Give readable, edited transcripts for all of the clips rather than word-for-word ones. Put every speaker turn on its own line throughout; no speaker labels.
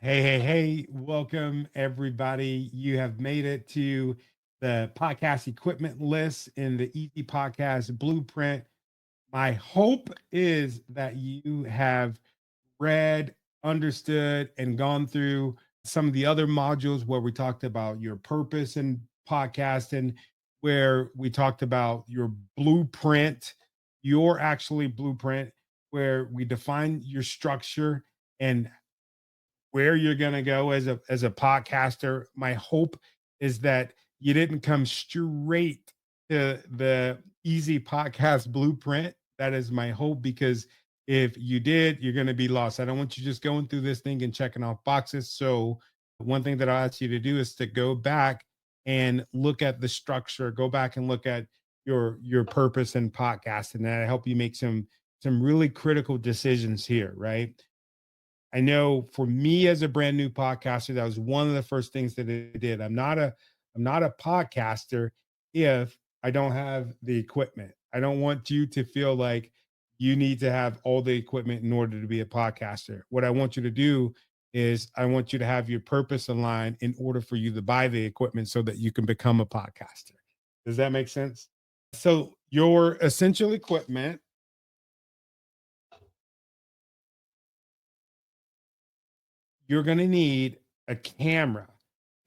Hey, welcome everybody. You have made it to the podcast equipment list in the Easy Podcast Blueprint. My hope is that you have read, understood, and gone through some of the other modules where we talked about your purpose in podcasting, where we talked about your blueprint, your actually blueprint, where we define your structure and where you're going to go as a podcaster. My hope is that you didn't come straight to the easy podcast blueprint. That is my hope, because if you did, you're going to be lost. I don't want you just going through this thing and checking off boxes. So one thing that I ask you to do is to go back and look at the structure, go back and look at your purpose in podcasting. And that help you make some really critical decisions here, right? I know for me as a brand new podcaster, that was one of the first things that it did. I'm not a podcaster if I don't have the equipment. I don't want you to feel like you need to have all the equipment in order to be a podcaster. What I want you to do is I want you to have your purpose aligned in order for you to buy the equipment so that you can become a podcaster. Does that make sense? So your essential equipment, you're going to need a camera.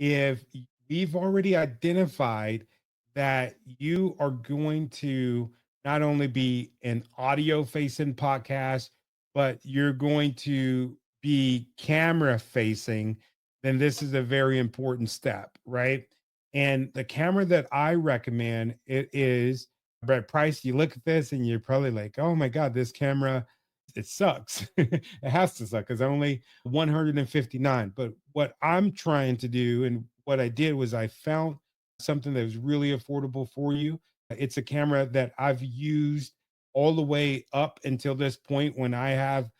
If we've already identified that you are going to not only be an audio facing podcast, but you're going to be camera facing, then this is a very important step, right? And the camera that I recommend, it is Brett Price. You look at this and you're probably like, oh my God, this camera, it sucks. It has to suck because only 159. But what I'm trying to do and what I did was I found something that was really affordable for you. It's a camera that I've used all the way up until this point when I have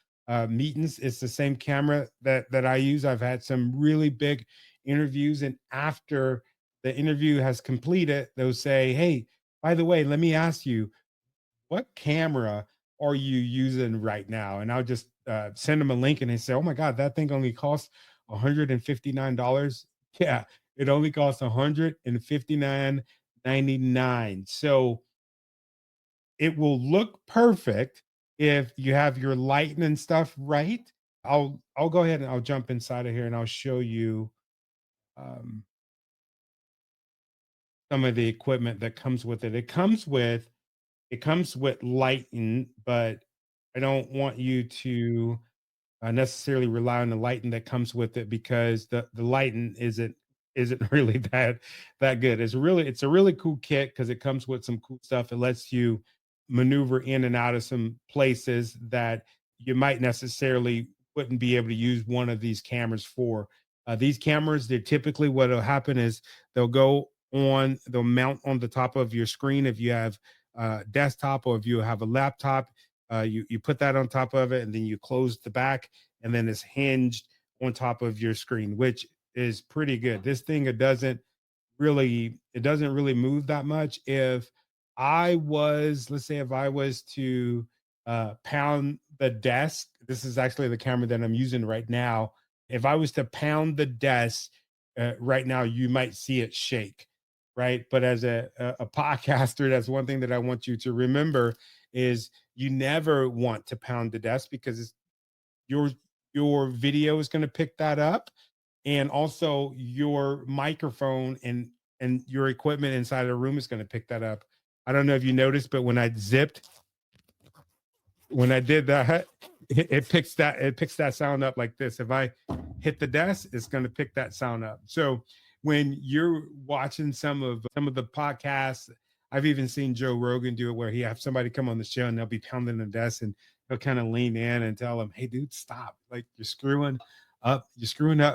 meetings. It's the same camera that I use. I've had some really big interviews, and after the interview has completed, they'll say, "Hey, by the way, let me ask you, what camera are you using right now?" And I'll just send them a link and they say, oh my God, that thing only costs $159. Yeah, it only costs 159.99. So it will look perfect if you have your lighting and stuff right. I'll go ahead and I'll jump inside of here and I'll show you um, some of the equipment that comes with it. It comes with lighting, but I don't want you to necessarily rely on the lighting that comes with it, because the lighting isn't really that good. It's a really cool kit because it comes with some cool stuff. It lets you maneuver in and out of some places that you might necessarily wouldn't be able to use one of these cameras for. These cameras, they're typically, what'll happen is they'll mount on the top of your screen if you have desktop, or if you have a laptop. You put that on top of it, and then you close the back, and then it's hinged on top of your screen, which is pretty good. This thing, it doesn't really move that much. Let's say if I was to pound the desk, this is actually the camera that I'm using right now. If I was to pound the desk right now, you might see it shake, right? But as a podcaster, that's one thing that I want you to remember is you never want to pound the desk, because your your video is going to pick that up, and also your microphone and your equipment inside of the room is going to pick that up. I don't know if you noticed, but when I did that, it picks that sound up like this. If I hit the desk, it's going to pick that sound up. So when you're watching some of the podcasts, I've even seen Joe Rogan do it, where he have somebody come on the show and they'll be pounding the desk, and he'll kind of lean in and tell them, "Hey, dude, stop! Like you're screwing up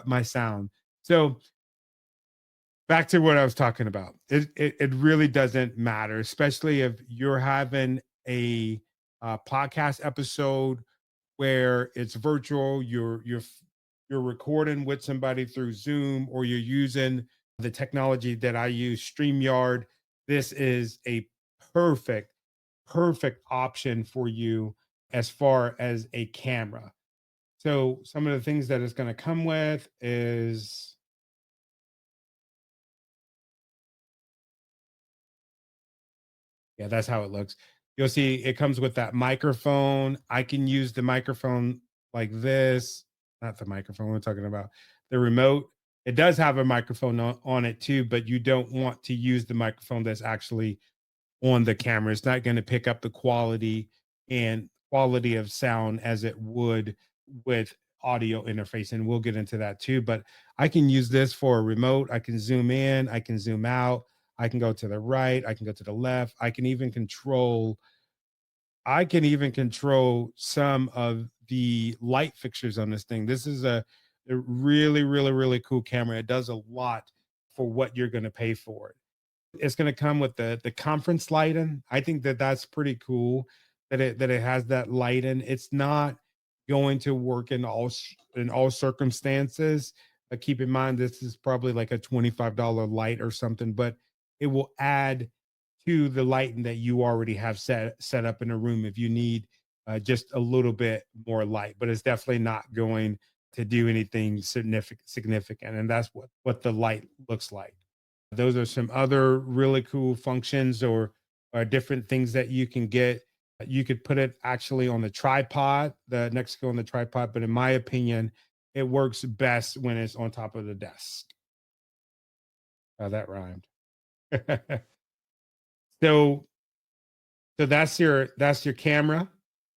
my sound." So back to what I was talking about. It really doesn't matter, especially if you're having a podcast episode where it's virtual. You're recording with somebody through Zoom, or you're using the technology that I use, StreamYard. This is a perfect, perfect option for you as far as a camera. So some of the things that it's going to come with is, yeah, that's how it looks. You'll see it comes with that microphone. I can use the microphone like this, not the microphone we're talking about, the remote. It does have a microphone on it too, but you don't want to use the microphone that's actually on the camera. It's not going to pick up the quality of sound as it would with audio interface. And we'll get into that too. But I can use this for a remote. I can zoom in, I can zoom out, I can go to the right, I can go to the left. I can even control some of the light fixtures on this thing. This is a really, really, really cool camera. It does a lot for what you're going to pay for it. It's going to come with the conference lighting. I think that that's pretty cool that it has that lighting. It's not going to work in all circumstances. Keep in mind this is probably like a $25 light or something, but it will add to the lighting that you already have set up in a room if you need just a little bit more light. But it's definitely not going to do anything significant, and that's what the light looks like. Those are some other really cool functions or different things that you can get. You could put it actually on the tripod, the Nexico on the tripod, but in my opinion, it works best when it's on top of the desk. That rhymed. so so that's your camera.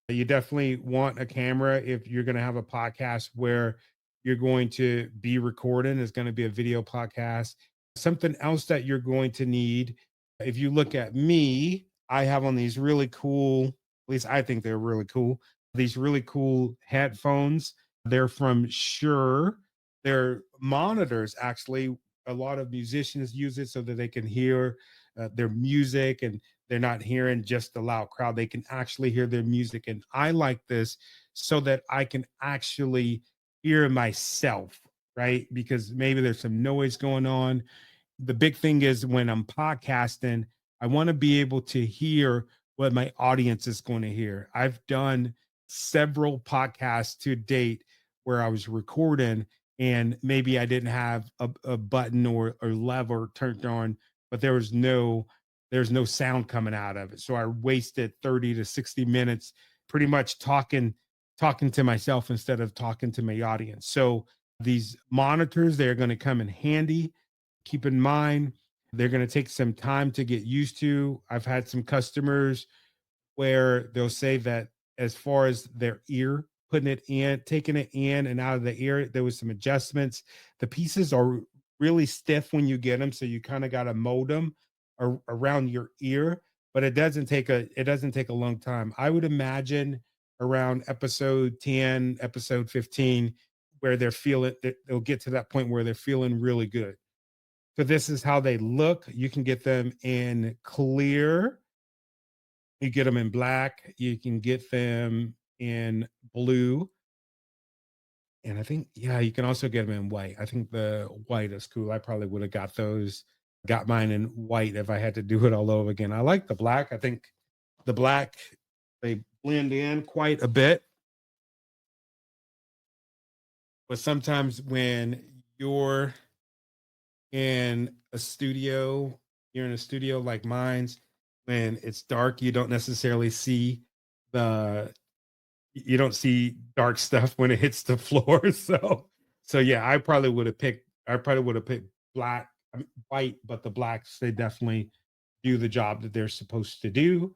You definitely want a camera if you're going to have a podcast where you're going to be recording. It's going to be a video podcast. Something else that you're going to need, if you look at me, I have on these really cool, at least I think they're really cool, these really cool headphones. They're from Shure. They're monitors, actually. A lot of musicians use it so that they can hear their music, and they're not hearing just the loud crowd. They can actually hear their music. And I like this so that I can actually hear myself, right? Because maybe there's some noise going on. The big thing is when I'm podcasting, I want to be able to hear what my audience is going to hear. I've done several podcasts to date where I was recording and maybe I didn't have a button or lever turned on, but there's no sound coming out of it. So I wasted 30 to 60 minutes pretty much talking to myself instead of talking to my audience. So these monitors, they're going to come in handy. Keep in mind, they're going to take some time to get used to. I've had some customers where they'll say that as far as their ear, putting it in, taking it in and out of the ear, there was some adjustments. The pieces are really stiff when you get them, so you kind of got to mold them around your ear. But it doesn't take a long time. I would imagine around episode 10, episode 15, where they'll get to that point where they're feeling really good. So this is how they look. You can get them in clear, you get them in black, you can get them in blue, and I think, yeah, you can also get them in white. I think the white is cool. I probably would have got mine in white if I had to do it all over again. I like the black. I think the black, they blend in quite a bit. But sometimes when you're in a studio, you're in a studio like mine's, when it's dark, the you don't see dark stuff when it hits the floor. So yeah, I probably would have picked black, white, but the blacks, they definitely do the job that they're supposed to do.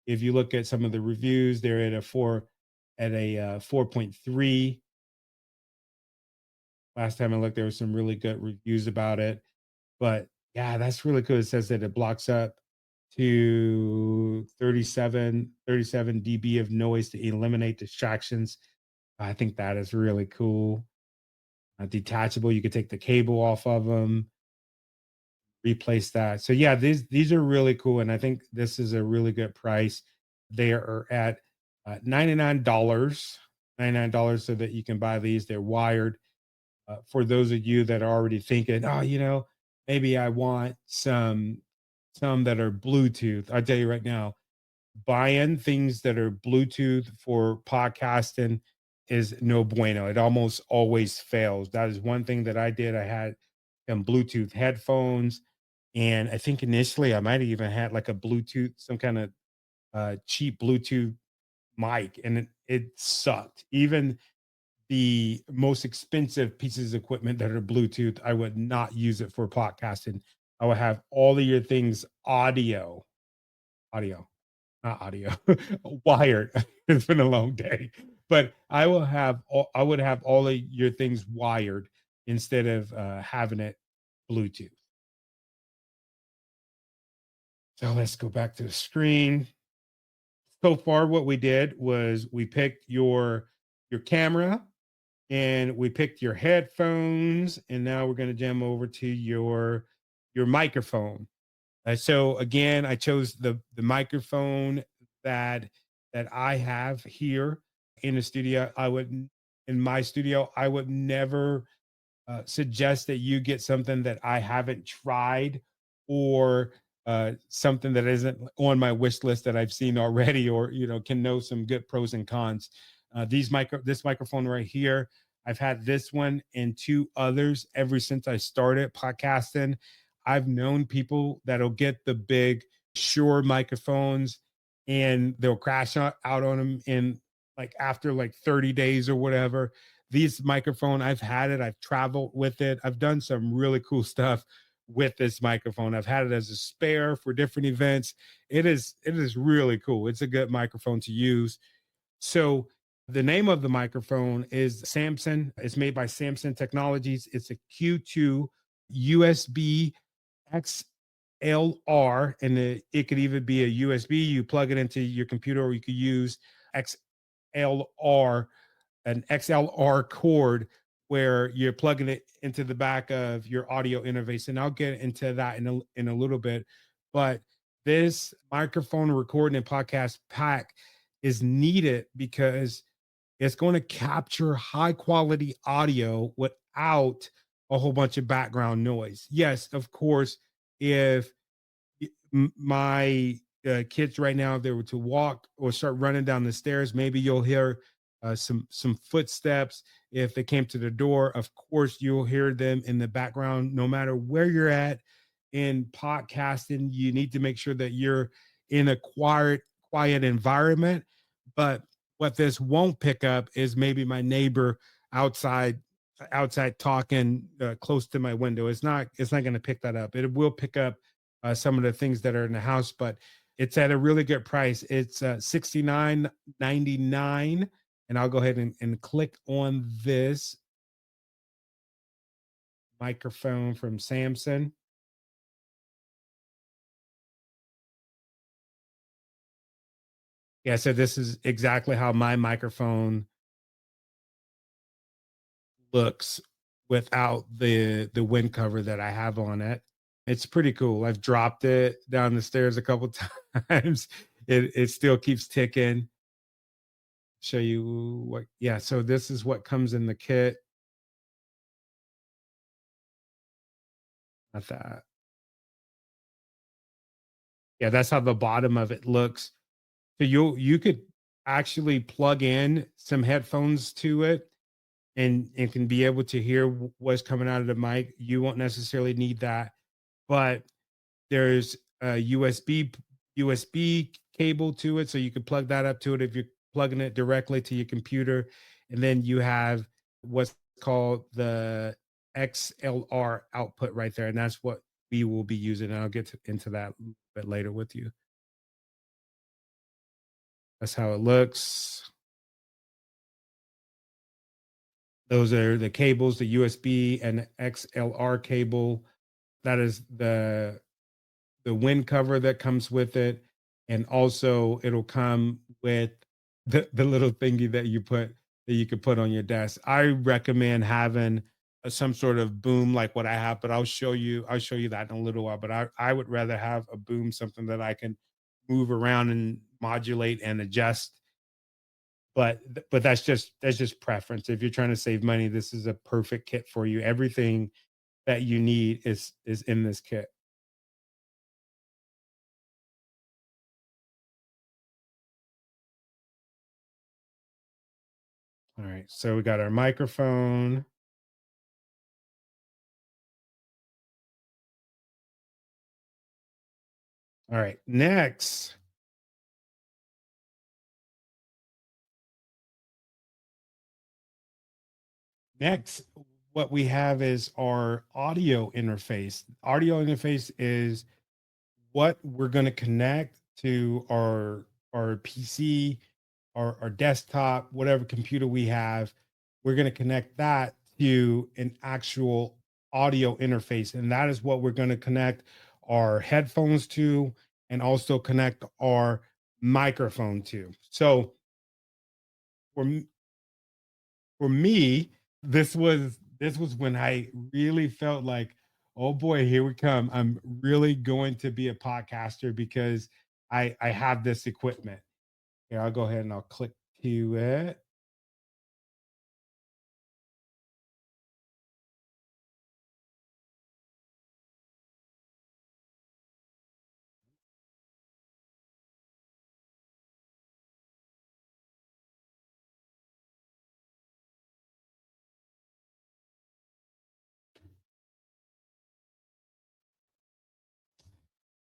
If you look at some of the reviews, they're at a 4.3. Last time I looked, there was some really good reviews about it. But yeah, that's really cool. It says that it blocks up to 37 dB of noise to eliminate distractions. I think that is really cool. Detachable, you could take the cable off of them, replace that. So yeah, these are really cool, and I think this is a really good price. They are at $99, $99 so that you can buy these. They're wired. For those of you that are already thinking, oh, maybe I want some that are Bluetooth. I tell you right now, buying things that are Bluetooth for podcasting is no bueno. It almost always fails. That is one thing that I did. I had some Bluetooth headphones, and I think initially I might have even had like a Bluetooth, some kind of cheap Bluetooth mic, and it sucked. Even the most expensive pieces of equipment that are Bluetooth, I would not use it for podcasting. I would have all of your things audio, not audio, wired. It's been a long day, but I would have all of your things wired instead of having it Bluetooth. So let's go back to the screen. So far, what we did was we picked your camera, and we picked your headphones, and now we're going to jump over to your microphone. So again, I chose the microphone that that I have here in the studio. In my studio, I would never suggest that you get something that I haven't tried, or something that isn't on my wish list that I've seen already, or can know some good pros and cons. This microphone right here, I've had this one and two others ever since I started podcasting. I've known people that'll get the big Shure microphones, and they'll crash out on them in like after like 30 days or whatever. These microphone, I've had it, I've traveled with it, I've done some really cool stuff with this microphone. I've had it as a spare for different events. It is really cool. It's a good microphone to use. So the name of the microphone is Samson. It's made by Samson Technologies. It's a Q2 USB XLR, and it could even be a USB. You plug it into your computer, or you could use XLR, an XLR cord, where you're plugging it into the back of your audio interface. And I'll get into that in a little bit. But this microphone recording and podcast pack is needed because it's going to capture high quality audio without a whole bunch of background noise. Yes, of course, if my kids right now, if they were to walk or start running down the stairs, maybe you'll hear some footsteps. If they came to the door, of course you'll hear them in the background. No matter where you're at in podcasting, you need to make sure that you're in a quiet environment. But what this won't pick up is maybe my neighbor outside talking close to my window. It's not going to pick that up. It will pick up some of the things that are in the house, but it's at a really good price. It's $69.99, and I'll go ahead and click on this microphone from Samson. Yeah, so this is exactly how my microphone looks without the wind cover that I have on it. It's pretty cool. I've dropped it down the stairs a couple times. It still keeps ticking. Show you what, yeah, so this is what comes in the kit. Not that. Yeah, that's how the bottom of it looks. So you could actually plug in some headphones to it, and can be able to hear what's coming out of the mic. You won't necessarily need that, but there's a USB cable to it, so you can plug that up to it if you're plugging it directly to your computer. And then you have what's called the XLR output right there, and that's what we will be using. And I'll get into that a bit later with you. That's how it looks. Those are the cables, the USB and XLR cable. That is the wind cover that comes with it. And also it'll come with the little thingy that you could put on your desk. I recommend having some sort of boom like what I have, but I'll show you that in a little while. But I would rather have a boom, something that I can move around and modulate and adjust. But that's just preference. If you're trying to save money, this is a perfect kit for you. Everything that you need is in this kit. All right. So we got our microphone. All right. Next, what we have is our audio interface. Audio interface is what we're going to connect to our PC, our desktop, whatever computer we have. We're going to connect that to an actual audio interface, and that is what we're going to connect our headphones to, and also connect our microphone to. So for for me, this was when I really felt like, oh boy, here we come. I'm really going to be a podcaster because I have this equipment. Here, I'll go ahead and I'll click to it.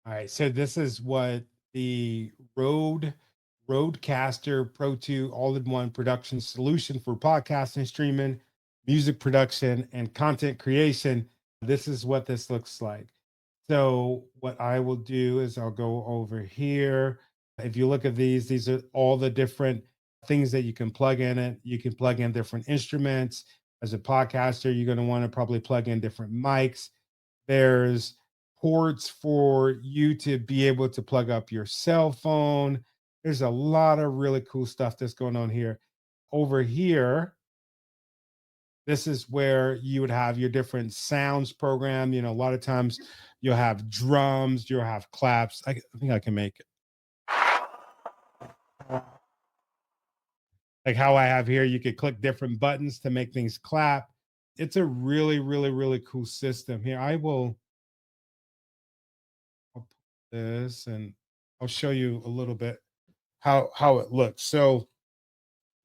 All right, so this is what the Rodecaster Pro 2 all-in-one production solution for podcasting, streaming, music production, and content creation. This is what this looks like. So what I will do is I'll go over here. If you look at these are all the different things that you can plug in it. You can plug in different instruments. As a podcaster, you're going to want to probably plug in different mics. There's ports for you to be able to plug up your cell phone. There's a lot of really cool stuff that's going on here. Over here, this is where you would have your different sounds program. A lot of times you'll have drums, you'll have claps. I think I can make it like how I have here. You could click different buttons to make things clap. It's a really, really, really cool system. Here, I'll put this and I'll show you a little bit how it looks. So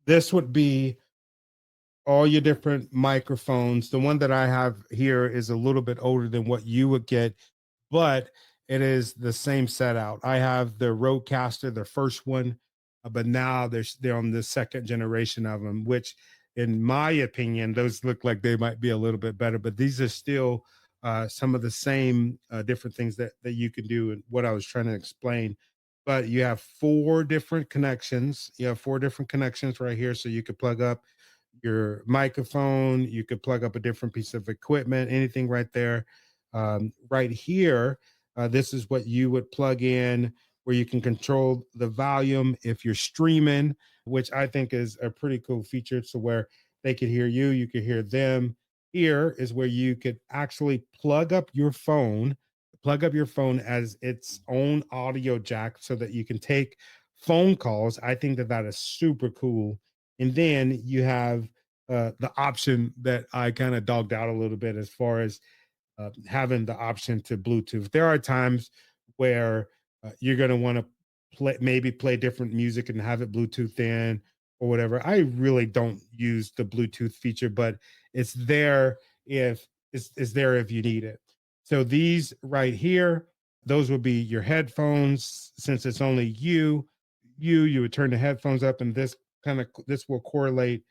this would be all your different microphones. The one that I have here is a little bit older than what you would get, but it is the same set out. I have the Rodecaster, the first one, but now they're on the second generation of them, which, in my opinion, those look like they might be a little bit better. But these are still some of the same different things that you can do, and what I was trying to explain. But you have four different connections. You have four different connections right here, so you could plug up your microphone. You could plug up a different piece of equipment, anything right there. Right here, this is what you would plug in where you can control the volume if you're streaming, which I think is a pretty cool feature. So where they could hear you, you could hear them. Here is where you could actually plug up your phone as its own audio jack so that you can take phone calls. I think that is super cool. And then you have the option that I kind of dogged out a little bit as far as having the option to Bluetooth. There are times where you're going to want to maybe play different music and have it Bluetooth in or whatever. I really don't use the Bluetooth feature, but it's there if it's there if you need it. So these right here, those would be your headphones. Since it's only you would turn the headphones up, and this will correlate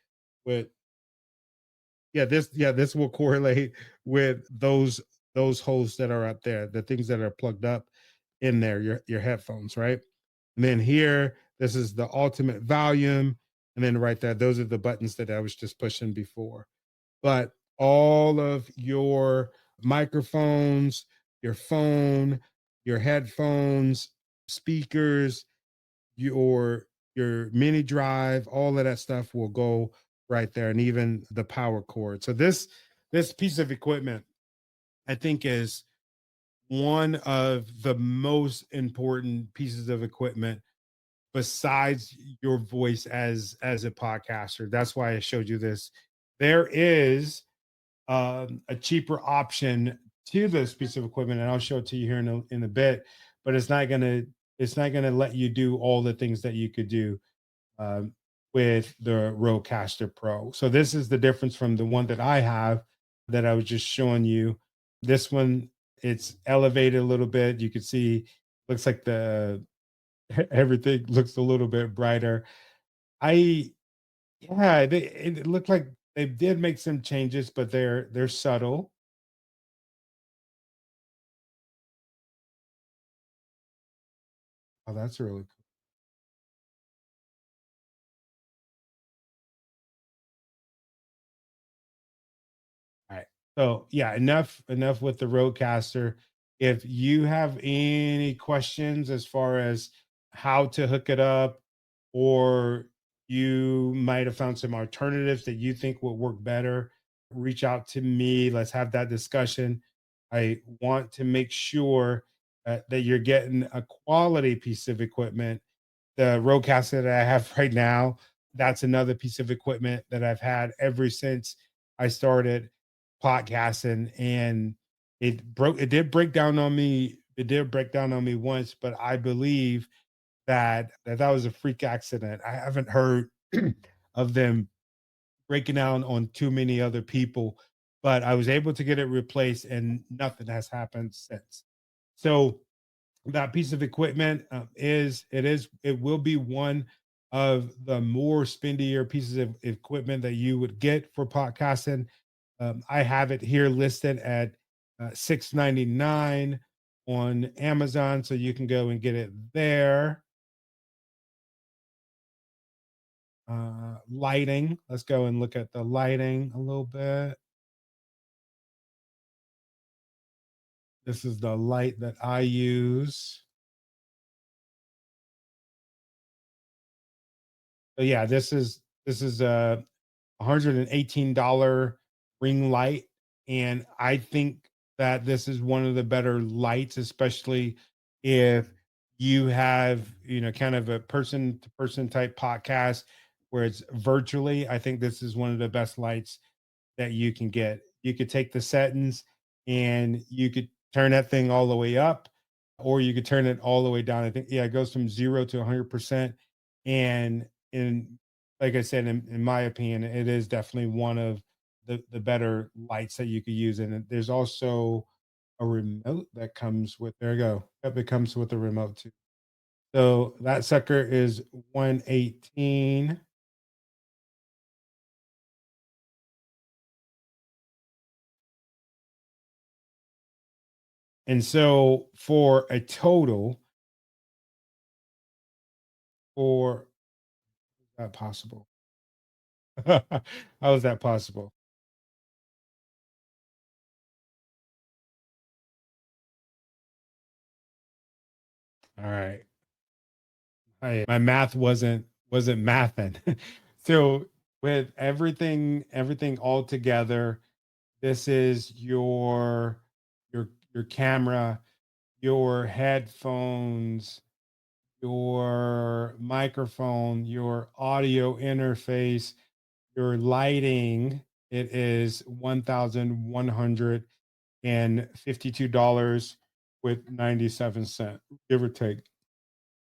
with this will correlate with those holes that are up there, the things that are plugged up in there, your headphones, right? And then here, this is the ultimate volume, and then right there, those are the buttons that I was just pushing before. But all of your microphones, your phone, your headphones, speakers, your mini drive, all of that stuff will go right there, and even the power cord. So this piece of equipment, I think, is one of the most important pieces of equipment besides your voice as a podcaster. That's why I showed you this. There is a cheaper option to this piece of equipment, and I'll show it to you here in a bit. But it's not gonna let you do all the things that you could do. Um, with the Rodecaster Pro. So this is the difference from the one that I have that I was just showing you. This one, it's elevated a little bit. You can see, looks like the everything looks a little bit brighter. I Yeah, it looked like they did make some changes, but they're subtle. Oh, that's really cool. All right. So yeah, enough with the Rodecaster. If you have any questions as far as how to hook it up, or you might have found some alternatives that you think will work better, reach out to me. Let's have that discussion. I want to make sure that you're getting a quality piece of equipment. The Rodecaster that I have right now, that's another piece of equipment that I've had ever since I started podcasting, and it did break down on me. It did break down on me once, but I believe that was a freak accident. I haven't heard of them breaking down on too many other people, but I was able to get it replaced and nothing has happened since. So that piece of equipment it will be one of the more spendier pieces of equipment that you would get for podcasting. I have it here listed at 6.99 on Amazon, so you can go and get it there. Lighting, let's go and look at the lighting a little bit. This is the light that I use. So yeah, this is a $118 ring light. And I think that this is one of the better lights, especially if you have, kind of a person to person type podcast where it's virtually. I think this is one of the best lights that you can get. You could take the settings and you could turn that thing all the way up, or you could turn it all the way down. I think, yeah, it goes from 0 to 100%. And like I said, in my opinion, it is definitely one of the better lights that you could use. And there's also a remote that comes with, there you go. Yep, it comes with a remote too. So that sucker is 118. And so for a total, for that possible? How is that possible? All right. My math wasn't mathing. So with everything all together, this is your camera, your headphones, your microphone, your audio interface, your lighting. It is $1,152 with 97 cents, give or take.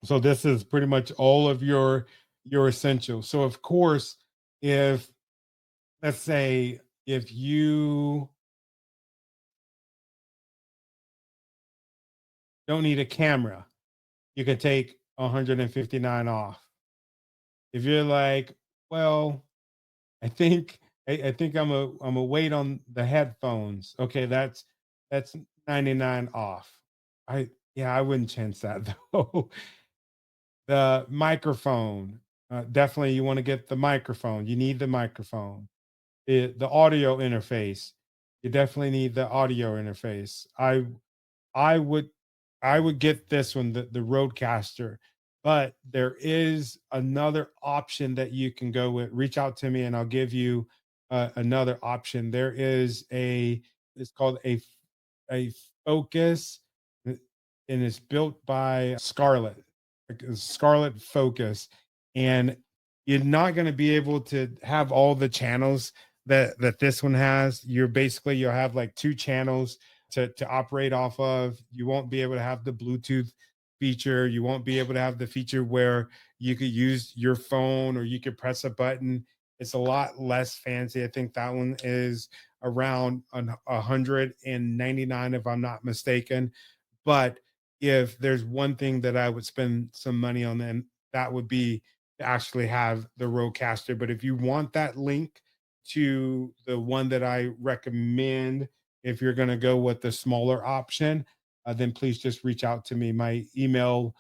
So this is pretty much all of your essentials. So of course, if let's say if you don't need a camera, you can take 159 off. If you're like, well, I think I'm a wait on the headphones. Okay, that's 99 off. I Yeah, I wouldn't chance that though. The microphone, definitely you want to get the microphone. You need the microphone. The audio interface, you definitely need the audio interface. I would I would get this one, the Roadcaster, but there is another option that you can go with. Reach out to me and I'll give you another option. There is it's called a Focus, and it's built by Scarlett, like a Scarlett Focus, and you're not going to be able to have all the channels that this one has. You'll have like two channels to operate off of. You won't be able to have the Bluetooth feature. You won't be able to have the feature where you could use your phone or you could press a button. It's a lot less fancy. I think that one is around 199 if I'm not mistaken. But if there's one thing that I would spend some money on, then that would be to actually have the Rodecaster. But if you want that link to the one that I recommend, if you're going to go with the smaller option, then please just reach out to me. My email,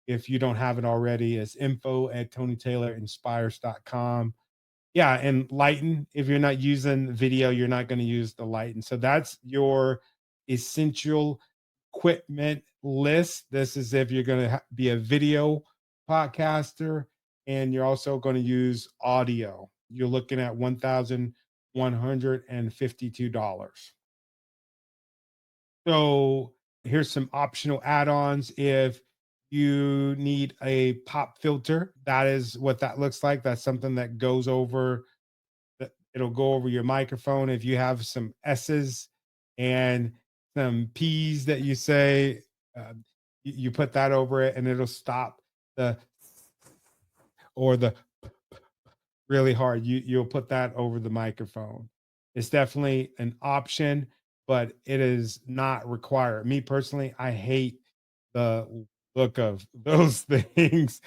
if you don't have it already, is info@tonytaylorinspires.com. Yeah, and lighten. If you're not using video, you're not going to use the lighten. So that's your essential equipment list. This is if you're going to be a video podcaster and you're also going to use audio. You're looking at $1,152. So here's some optional add-ons. If you need a pop filter, that is what that looks like. That's something that goes over it'll go over your microphone. If you have some S's and some P's that you say, you put that over it and it'll stop the or the really hard. You'll put that over the microphone. It's definitely an option, but it is not required. Me personally, I hate the look of those things,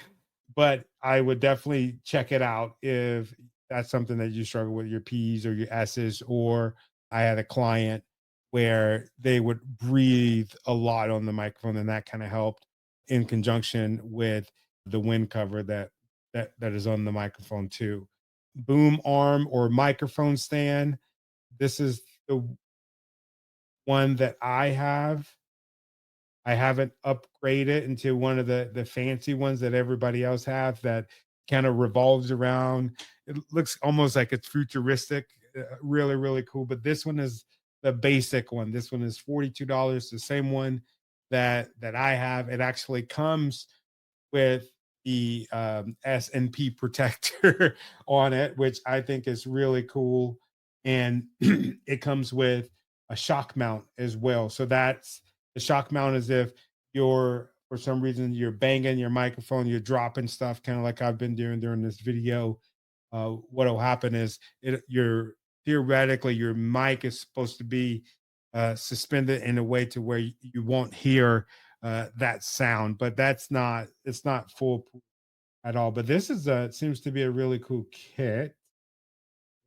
but I would definitely check it out if that's something that you struggle with your P's or your S's. Or I had a client where they would breathe a lot on the microphone, and that kind of helped in conjunction with the wind cover that is on the microphone too. Boom arm or microphone stand. This is the one that I have. I haven't upgraded into one of the fancy ones that everybody else have that kind of revolves around. It looks almost like it's futuristic, really, really cool. But this one is the basic one. This one is $42, the same one that I have. It actually comes with the S&P protector on it, which I think is really cool. And it comes with a shock mount as well. So that's the shock mount is if you're for some reason you're banging your microphone, you're dropping stuff, kind of like I've been doing during this video. What will happen is you're theoretically your mic is supposed to be suspended in a way to where you won't hear that sound, but it's not foolproof at all. But this is a seems to be a really cool kit.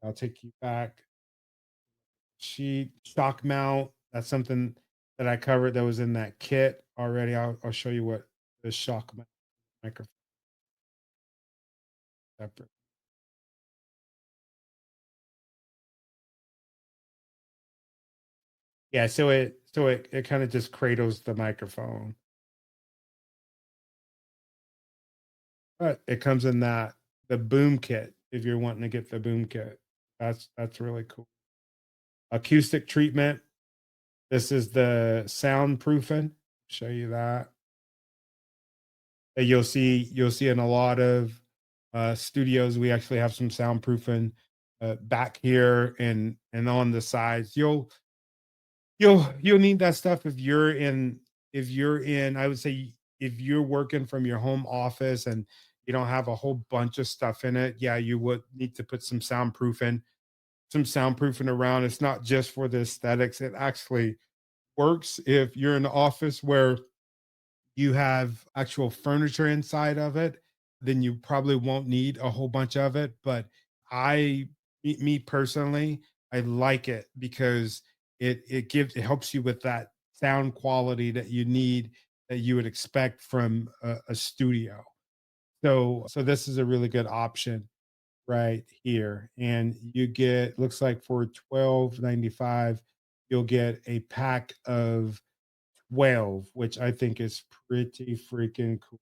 I'll take you back. Sheet shock mount. That's something that I covered that was in that kit already. I'll show you what the shock microphone separate. Yeah, so it kind of just cradles the microphone. But it comes in that the boom kit if you're wanting to get the boom kit. That's really cool. Acoustic treatment. This is the soundproofing. Show you that. That you'll see in a lot of studios. We actually have some soundproofing back here and on the sides. You'll need that stuff if you're in. I would say if you're working from your home office and you don't have a whole bunch of stuff in it, yeah, you would need to put some soundproofing around. It's not just for the aesthetics. It actually works if you're in an office where you have actual furniture inside of it, then you probably won't need a whole bunch of it. But me personally, I like it because it helps you with that sound quality that you need that you would expect from a studio. So this is a really good option right here. And you get looks like for 12.95, you'll get a pack of 12, which I think is pretty freaking cool.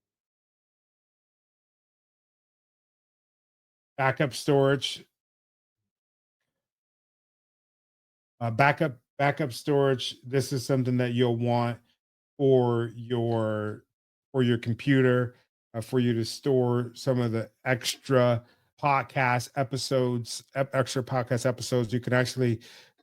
Backup storage, backup storage. This is something that you'll want for your computer, for you to store some of the extra podcast episodes.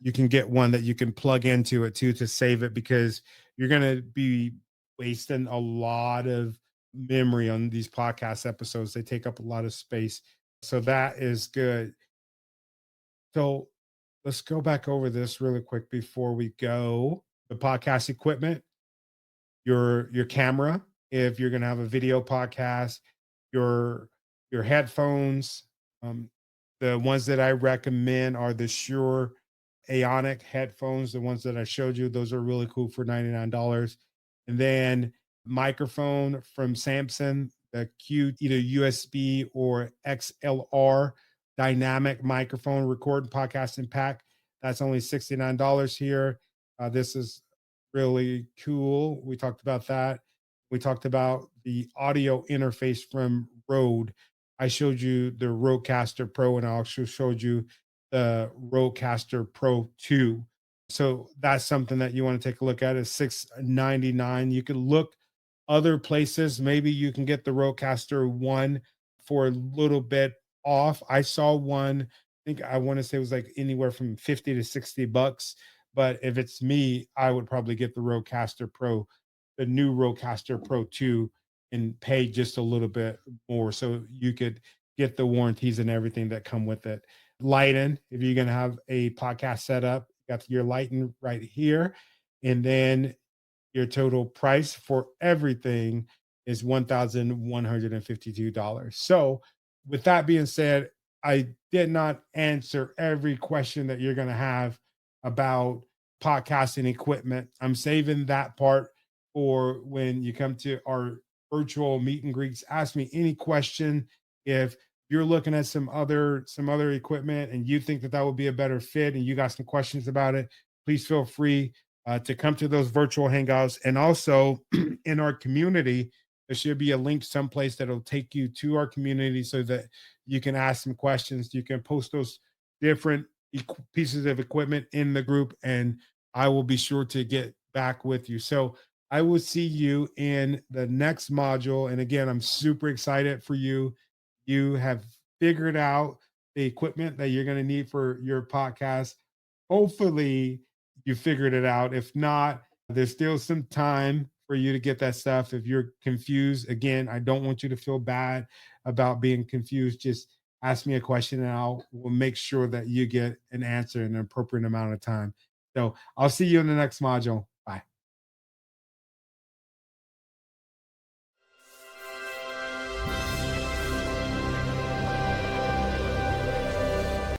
You can get one that you can plug into it too to save it because you're going to be wasting a lot of memory on these podcast episodes. They take up a lot of space. So that is good. So let's go back over this really quick before we go. The podcast equipment, your camera, if you're going to have a video podcast, your your headphones. Um, the ones that I recommend are the Shure Aonic headphones, the ones that I showed you. Those are really cool for $99. And then microphone from Samsung, the Q, either USB or XLR dynamic microphone recording podcasting pack. That's only $69 here. This is really cool. We talked about that. We talked about the audio interface from Rode. I showed you the Rodecaster Pro, and I also showed you the Rodecaster Pro 2. So that's something that you want to take a look at. It's $699. You can look other places. Maybe you can get the Rodecaster 1 for a little bit off. I saw one, I think I want to say it was like anywhere from 50 to 60 bucks. But if it's me, I would probably get the Rodecaster Pro, the new Rodecaster Pro 2, and pay just a little bit more so you could get the warranties and everything that come with it. Lighting, if you're going to have a podcast set up, you got your lighting right here. And then your total price for everything is $1,152. So, with that being said, I did not answer every question that you're going to have about podcasting equipment. I'm saving that part for when you come to our virtual meet and greets. Ask me any question. If you're looking at some other equipment and you think that that would be a better fit and you got some questions about it, please feel free to come to those virtual hangouts. And also in our community, there should be a link someplace that'll take you to our community so that you can ask some questions. You can post those different pieces of equipment in the group, and I will be sure to get back with you. So I will see you in the next module. And again, I'm super excited for you. You have figured out the equipment that you're going to need for your podcast. Hopefully, you figured it out. If not, there's still some time for you to get that stuff. If you're confused, again, I don't want you to feel bad about being confused. Just ask me a question and I'll will make sure that you get an answer in an appropriate amount of time. So I'll see you in the next module.